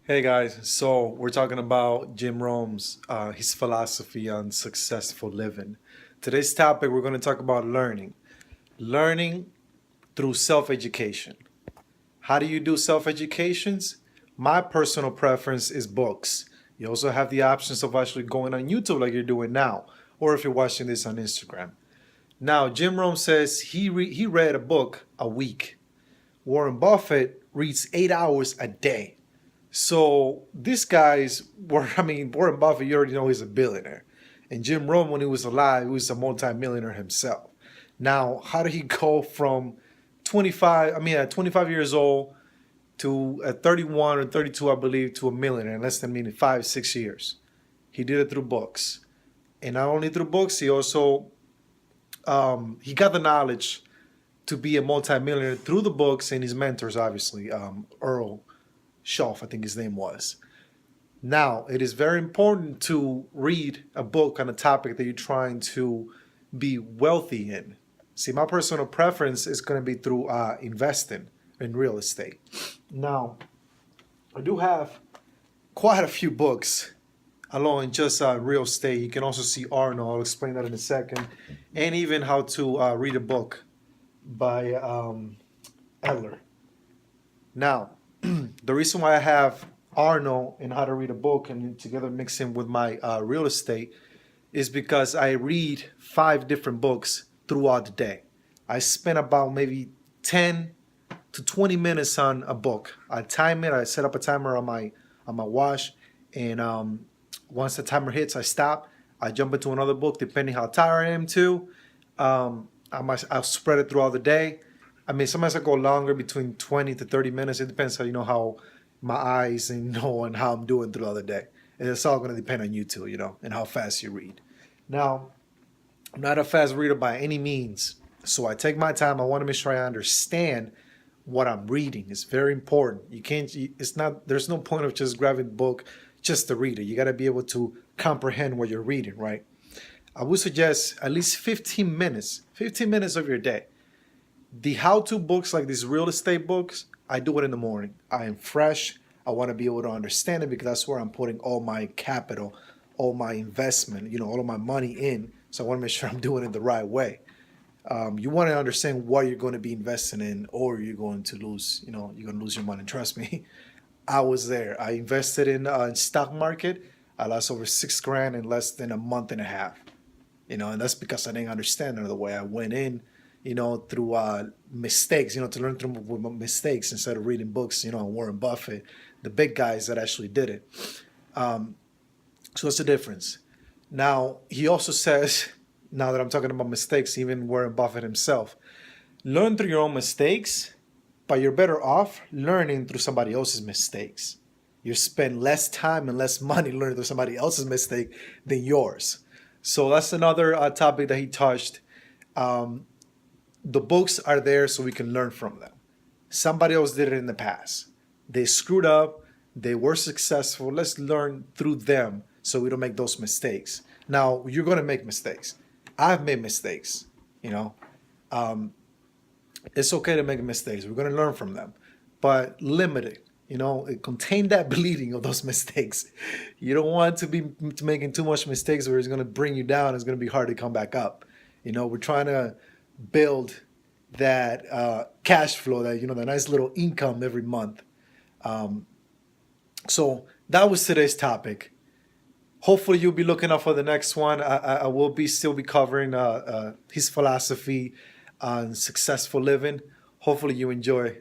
Hey guys, so we're talking about Jim Rohn's his philosophy on successful living. Today's topic we're going to talk about learning through self-education. How do you do self-educations? My personal preference is books. You also have the options of actually going on YouTube like you're doing now, or if you're watching this on Instagram. Now, Jim Rohn says he read a book a week. Warren Buffett reads 8 hours a day. So these guys were, Warren Buffett, you already know he's a billionaire. And Jim Rohn, when he was alive, he was a multimillionaire himself. Now, how did he go from at 25 years old to at 31 or 32, I believe, to a millionaire in less than 5, 6 years? He did it through books. And not only through books, he also, he got the knowledge to be a multimillionaire through the books and his mentors, obviously, Earl Shelf, I think his name was. Now, it is very important to read a book on a topic that you're trying to be wealthy in. See, my personal preference is going to be through investing in real estate. Now, I do have quite a few books along just real estate. You can also see Arnold. I'll explain that in a second. And even how to read a book by Eller. Now, the reason why I have Arnold and how to read a book and together mixing with my real estate is because I read 5 different books throughout the day. I spend about maybe 10 to 20 minutes on a book. I time it. I set up a timer on my watch, and once the timer hits, I stop. I jump into another book, depending how tired I am too. I'll spread it throughout the day. Sometimes I go longer, between 20 to 30 minutes. It depends how how my eyes and how I'm doing throughout the day. And it's all going to depend on you too, and how fast you read. Now, I'm not a fast reader by any means, so I take my time. I want to make sure I understand what I'm reading. It's very important. You can't. It's not. There's no point of just grabbing a book just to read it. You got to be able to comprehend what you're reading, right? I would suggest at least 15 minutes. 15 minutes of your day. The how-to books, like these real estate books, I do it in the morning. I am fresh. I want to be able to understand it because that's where I'm putting all my capital, all my investment, all of my money in. So I want to make sure I'm doing it the right way. You want to understand what you're going to be investing in, or you're going to lose. You're going to lose your money. Trust me. I was there. I invested in stock market. I lost over 6 grand in less than a month and a half. And that's because I didn't understand it the way I went in. Through mistakes, to learn through mistakes instead of reading books, on Warren Buffett, the big guys that actually did it. So that's the difference. Now, he also says, now that I'm talking about mistakes, even Warren Buffett himself, learn through your own mistakes, but you're better off learning through somebody else's mistakes. You spend less time and less money learning through somebody else's mistake than yours. So that's another topic that he touched. The books are there so we can learn from them. Somebody else did it in the past. They screwed up. They were successful. Let's learn through them so we don't make those mistakes. Now, you're going to make mistakes. I've made mistakes, It's okay to make mistakes. We're going to learn from them. But limit it. It contain that bleeding of those mistakes. You don't want to be making too much mistakes where it's going to bring you down. It's going to be hard to come back up. We're trying to build that cash flow, that the nice little income every month. So that was today's topic. Hopefully you'll be looking out for the next one. I will still be covering his philosophy on successful living. Hopefully you enjoy.